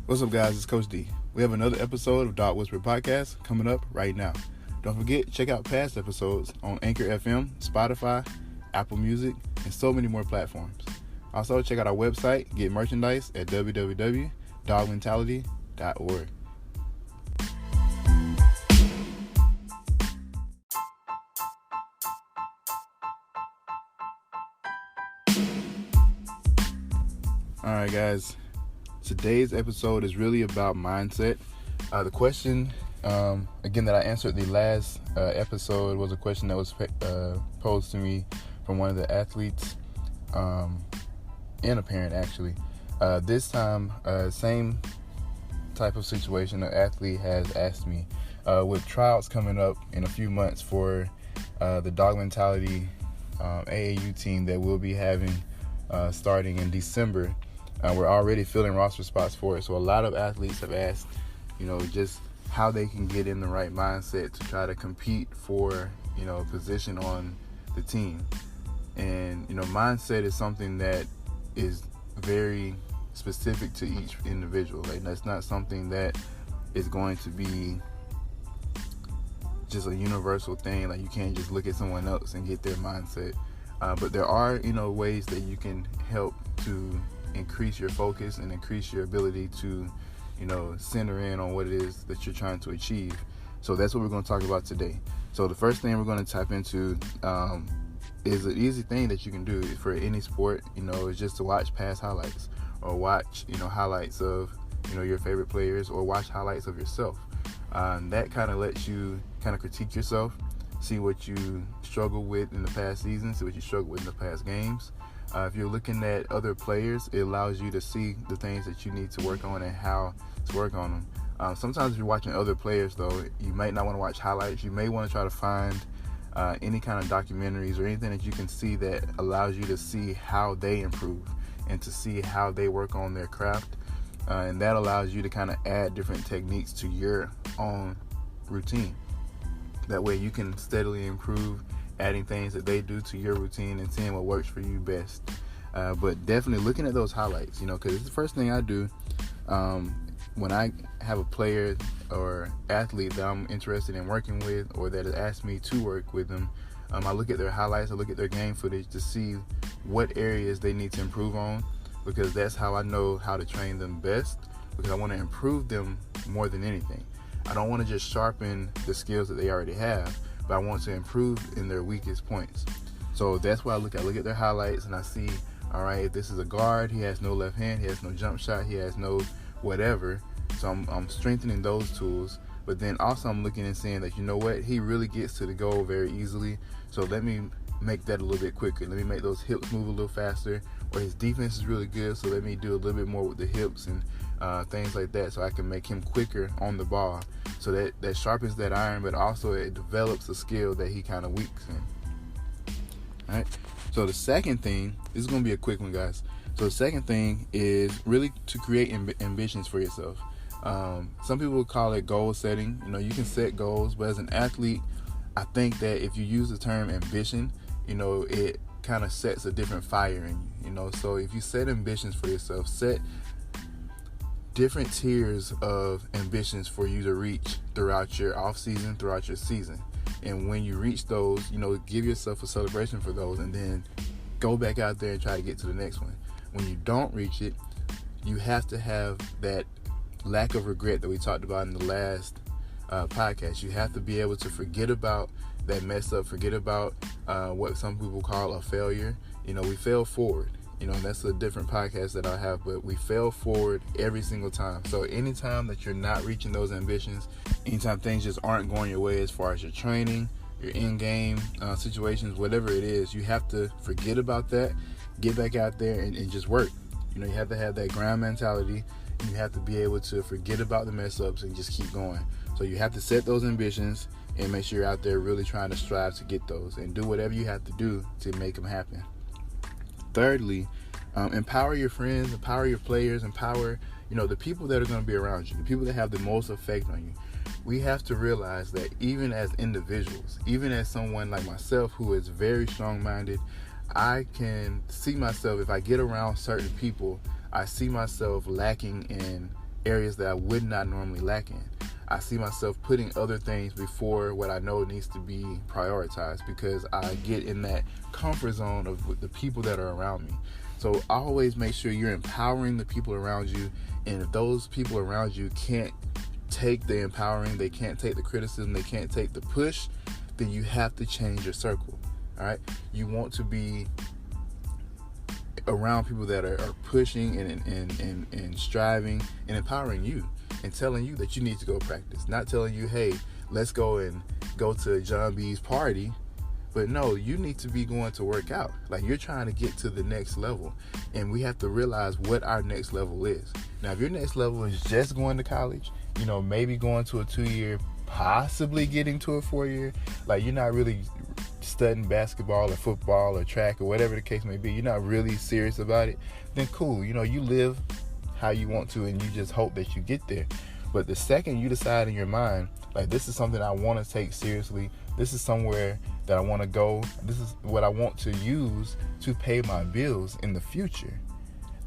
What's up, guys? It's Coach D. We have another episode of Dog Whisper Podcast coming up right now. Don't forget, check out past episodes on Anchor FM, Spotify, Apple Music, and so many more platforms. Also, check out our website, get merchandise at www.dogmentality.org. Alright, guys. Today's episode is really about mindset. The question, again, that I answered the last episode was a question that was posed to me from one of the athletes and a parent, actually. This time, same type of situation. An athlete has asked me, with tryouts coming up in a few months for the Dog Mentality AAU team that we'll be having starting in December. We're already filling roster spots for it. So a lot of athletes have asked, just how they can get in the right mindset to try to compete for, a position on the team. And, mindset is something that is very specific to each individual. Like, that's not something that is going to be just a universal thing. Like, you can't just look at someone else and get their mindset. But there are, ways that you can help to increase your focus and increase your ability to, center in on what it is that you're trying to achieve. So that's what we're going to talk about today. So the first thing we're going to tap into is an easy thing that you can do for any sport, is just to watch past highlights or watch, highlights of, your favorite players, or watch highlights of yourself. That kind of lets you kind of critique yourself, see what you struggle with in the past season, see what you struggle with in the past games. If you're looking at other players, it allows you to see the things that you need to work on and how to work on them. Sometimes if you're watching other players, though, you might not want to watch highlights. You may want to try to find any kind of documentaries or anything that you can see that allows you to see how they improve and to see how they work on their craft. And that allows you to kind of add different techniques to your own routine. That way you can steadily improve, adding things that they do to your routine and seeing what works for you best. But definitely looking at those highlights, because it's the first thing I do when I have a player or athlete that I'm interested in working with, or that has asked me to work with them. I look at their highlights, I look at their game footage to see what areas they need to improve on, because that's how I know how to train them best, because I want to improve them more than anything. I don't want to just sharpen the skills that they already have, but I want to improve in their weakest points. So that's why I look at their highlights, and I see, all right, if this is a guard, he has no left hand, he has no jump shot, he has no whatever. So I'm strengthening those tools. But then also I'm looking and saying that, he really gets to the goal very easily. So let me make that a little bit quicker. Let me make those hips move a little faster. Or his defense is really good, so let me do a little bit more with the hips and things like that, so I can make him quicker on the ball. So that sharpens that iron, but also it develops a skill that he kind of weaks in. All right. So the second thing, this is going to be a quick one, guys. So the second thing is really to create ambitions for yourself. Some people would call it goal setting. You can set goals, but as an athlete, I think that if you use the term ambition, it kind of sets a different fire in you. So if you set ambitions for yourself, set different tiers of ambitions for you to reach throughout your off season, throughout your season. And when you reach those, give yourself a celebration for those, and then go back out there and try to get to the next one. When you don't reach it, you have to have that lack of regret that we talked about in the last podcast. You have to be able to forget about that mess up, forget about what some people call a failure. We fail forward. And that's a different podcast that I have, but we fail forward every single time. So anytime that you're not reaching those ambitions, anytime things just aren't going your way as far as your training, your in-game situations, whatever it is, you have to forget about that, get back out there and just work. You have to have that grind mentality. You have to be able to forget about the mess-ups and just keep going. So you have to set those ambitions and make sure you're out there really trying to strive to get those, and do whatever you have to do to make them happen. Thirdly, empower your friends, empower your players, empower, the people that are going to be around you, the people that have the most effect on you. We have to realize that even as individuals, even as someone like myself who is very strong-minded, I can see myself, if I get around certain people, I see myself lacking in areas that I would not normally lack in. I see myself putting other things before what I know needs to be prioritized, because I get in that comfort zone of the people that are around me. So always make sure you're empowering the people around you. And if those people around you can't take the empowering, they can't take the criticism, they can't take the push, then you have to change your circle. All right? You want to be around people that are pushing and striving and empowering you and telling you that you need to go practice. Not telling you, hey, let's go to John B's party. But no, you need to be going to work out. Like, you're trying to get to the next level. And we have to realize what our next level is. Now, if your next level is just going to college, maybe going to a 2-year, possibly getting to a 4-year, like you're not really studying basketball or football or track or whatever the case may be, you're not really serious about it, then cool. You live how you want to and you just hope that you get there. But the second you decide in your mind, like, this is something I want to take seriously, this is somewhere that I want to go, this is what I want to use to pay my bills in the future,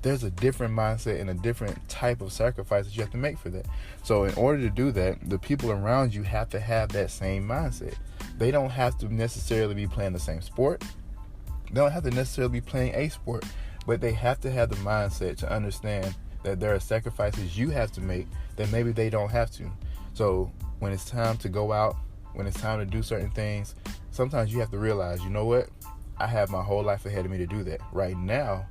there's a different mindset and a different type of sacrifice that you have to make for that. So in order to do that, the people around you have to have that same mindset. They don't have to necessarily be playing the same sport. They don't have to necessarily be playing a sport, but they have to have the mindset to understand that there are sacrifices you have to make that maybe they don't have to. So when it's time to go out, when it's time to do certain things, sometimes you have to realize, you know what? I have my whole life ahead of me to do that. Right now,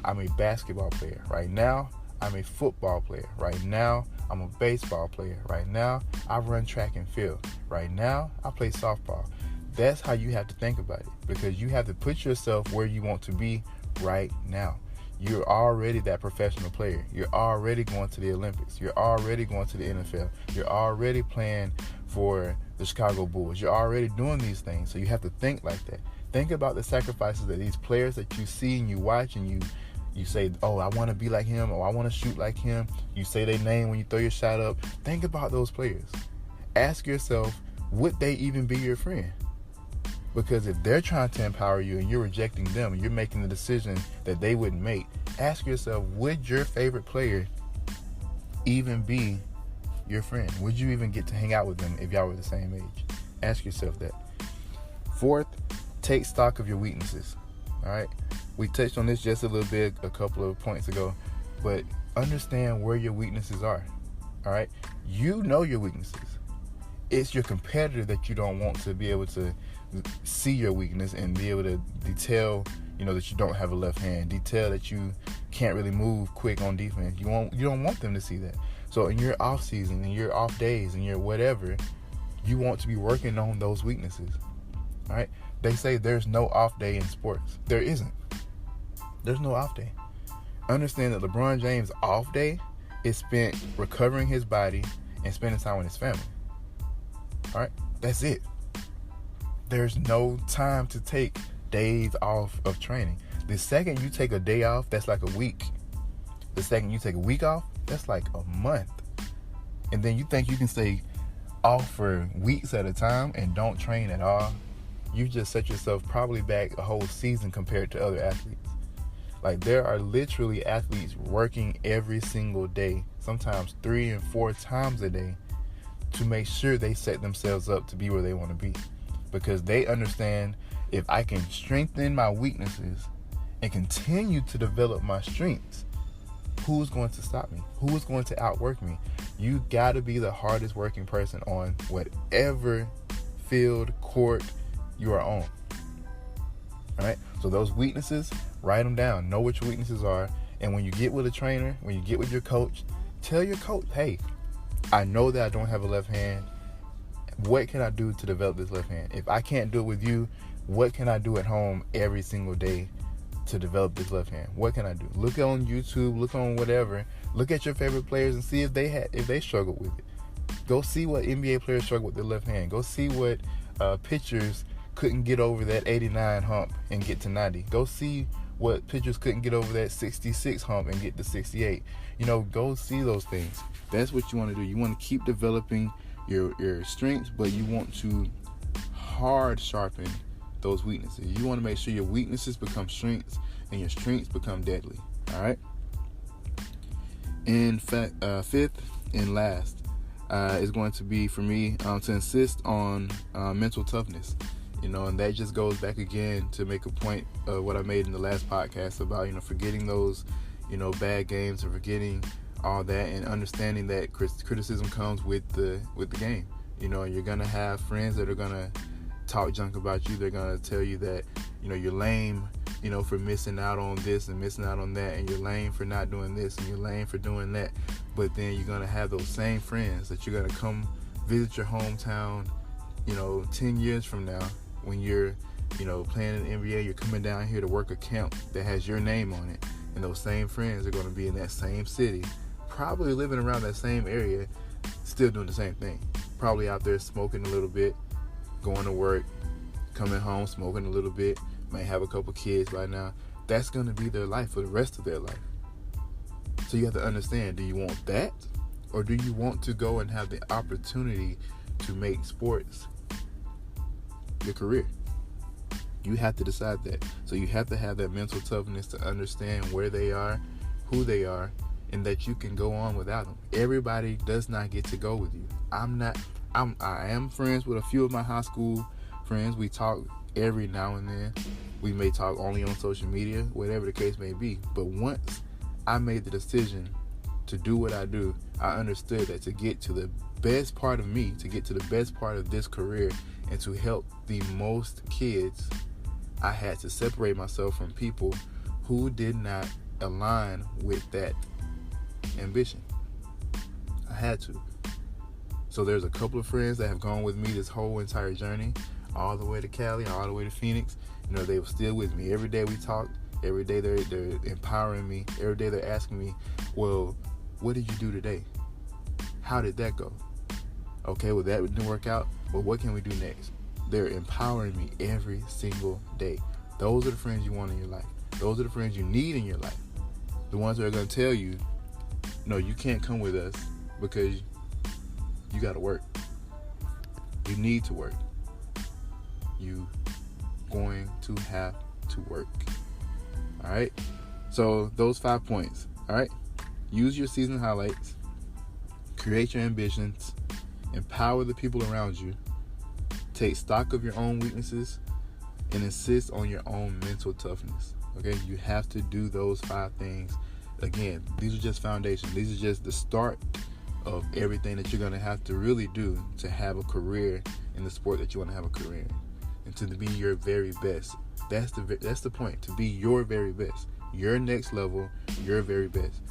I'm a basketball player. Right now, I'm a football player. Right now, I'm a baseball player. Right now, I run track and field. Right now, I play softball. That's how you have to think about it, because you have to put yourself where you want to be right now. You're already that professional player. You're already going to the Olympics. You're already going to the NFL. You're already playing for the Chicago Bulls. You're already doing these things. So you have to think like that. Think about the sacrifices that these players that you see and you watch and you say, oh, I want to be like him, or I want to shoot like him. You say their name when you throw your shot up. Think about those players. Ask yourself, would they even be your friend? Because if they're trying to empower you and you're rejecting them and you're making the decision that they wouldn't make, ask yourself, would your favorite player even be your friend? Would you even get to hang out with them if y'all were the same age? Ask yourself that. Fourth, take stock of your weaknesses. All right? We touched on this just a little bit a couple of points ago, but understand where your weaknesses are. All right? You know your weaknesses. It's your competitor that you don't want to be able to see your weakness and be able to detail, that you don't have a left hand, detail that you can't really move quick on defense. You don't want them to see that. So in your off season, in your off days, in your whatever, you want to be working on those weaknesses. All right? They say there's no off day in sports. There isn't. There's no off day. Understand that LeBron James' off day is spent recovering his body and spending time with his family. All right? That's it. There's no time to take days off of training. The second you take a day off, that's like a week. The second you take a week off, that's like a month. And then you think you can stay off for weeks at a time and don't train at all. You just set yourself probably back a whole season compared to other athletes. Like, there are literally athletes working every single day, sometimes 3 and 4 times a day, to make sure they set themselves up to be where they want to be. Because they understand, if I can strengthen my weaknesses and continue to develop my strengths, who's going to stop me? Who is going to outwork me? You got to be the hardest working person on whatever field, court you are on. All right? So those weaknesses, write them down. Know what your weaknesses are. And when you get with a trainer, when you get with your coach, tell your coach, hey, I know that I don't have a left hand. What can I do to develop this left hand? If I can't do it with you, what can I do at home every single day to develop this left hand? What can I do? Look on YouTube, look on whatever. Look at your favorite players and see if they struggle with it. Go see what NBA players struggle with their left hand. Go see what pitchers couldn't get over that 89 hump and get to 90. Go see what pitchers couldn't get over that 66 hump and get to 68. Go see those things. That's what you want to do. You want to keep developing your strengths, but you want to hard sharpen those weaknesses. You want to make sure your weaknesses become strengths and your strengths become deadly. All right? In fact, fifth and last is going to be for me to insist on mental toughness. And that just goes back again to make a point of what I made in the last podcast about, forgetting those, bad games and forgetting all that and understanding that criticism comes with the game. And you're going to have friends that are going to talk junk about you. They're going to tell you that, you're lame, for missing out on this and missing out on that, and you're lame for not doing this and you're lame for doing that. But then you're going to have those same friends that you're going to come visit your hometown, 10 years from now when you're, playing in the NBA. You're coming down here to work a camp that has your name on it. And those same friends are going to be in that same city, probably living around that same area, still doing the same thing. Probably out there smoking a little bit, going to work, coming home, smoking a little bit, may have a couple kids by now. That's going to be their life for the rest of their life. So you have to understand, do you want that? Or do you want to go and have the opportunity to make sports your career? You have to decide that. So you have to have that mental toughness to understand where they are, who they are, and that you can go on without them. Everybody does not get to go with you. I am friends with a few of my high school friends. We talk every now and then. We may talk only on social media, whatever the case may be. But once I made the decision to do what I do, I understood that to get to the best part of me, to get to the best part of this career, and to help the most kids, I had to separate myself from people who did not align with that ambition. I had to. So there's a couple of friends that have gone with me this whole entire journey, all the way to Cali, all the way to Phoenix. They were still with me. Every day we talk. Every day they're empowering me. Every day they're asking me, well, what did you do today? How did that go? Okay, well, that didn't work out. Well, what can we do next? They're empowering me every single day. Those are the friends you want in your life. Those are the friends you need in your life. The ones that are going to tell you, no, you can't come with us because you got to work. You need to work. You going to have to work. All right? So those 5 points. All right? Use your season highlights. Create your ambitions. Empower the people around you. Take stock of your own weaknesses and insist on your own mental toughness. Okay? You have to do those 5 things. Again, these are just foundation. These are just the start of everything that you're going to have to really do to have a career in the sport that you want to have a career in, and to be your very best. That's the point, to be your very best. Your next level, your very best.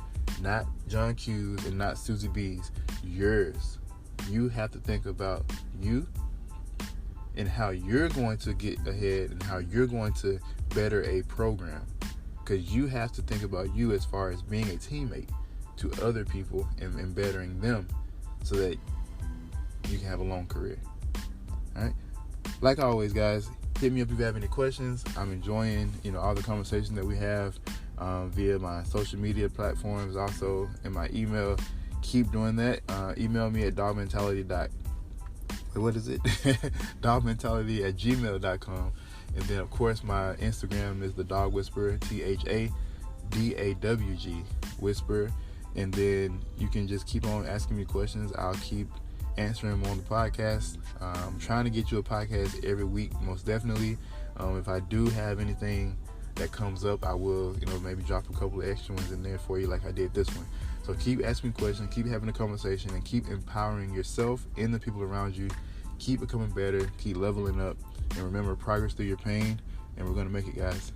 Not John Q's and not Susie B's. Yours. You have to think about you and how you're going to get ahead and how you're going to better a program. Because you have to think about you as far as being a teammate to other people and bettering them so that you can have a long career. All right? Like always, guys, hit me up if you have any questions. I'm enjoying, all the conversations that we have via my social media platforms, also in my email. Keep doing that. Email me at dawgmentality@gmail.com. And then, of course, my Instagram is the Dawg Whisperer, THADAWG Whisperer. And then you can just keep on asking me questions. I'll keep answering them on the podcast. I'm trying to get you a podcast every week, most definitely. If I do have anything that comes up, I will, maybe drop a couple of extra ones in there for you like I did this one. So keep asking questions, keep having a conversation, and keep empowering yourself and the people around you. Keep becoming better, keep leveling up, and remember, progress through your pain, and we're going to make it, guys.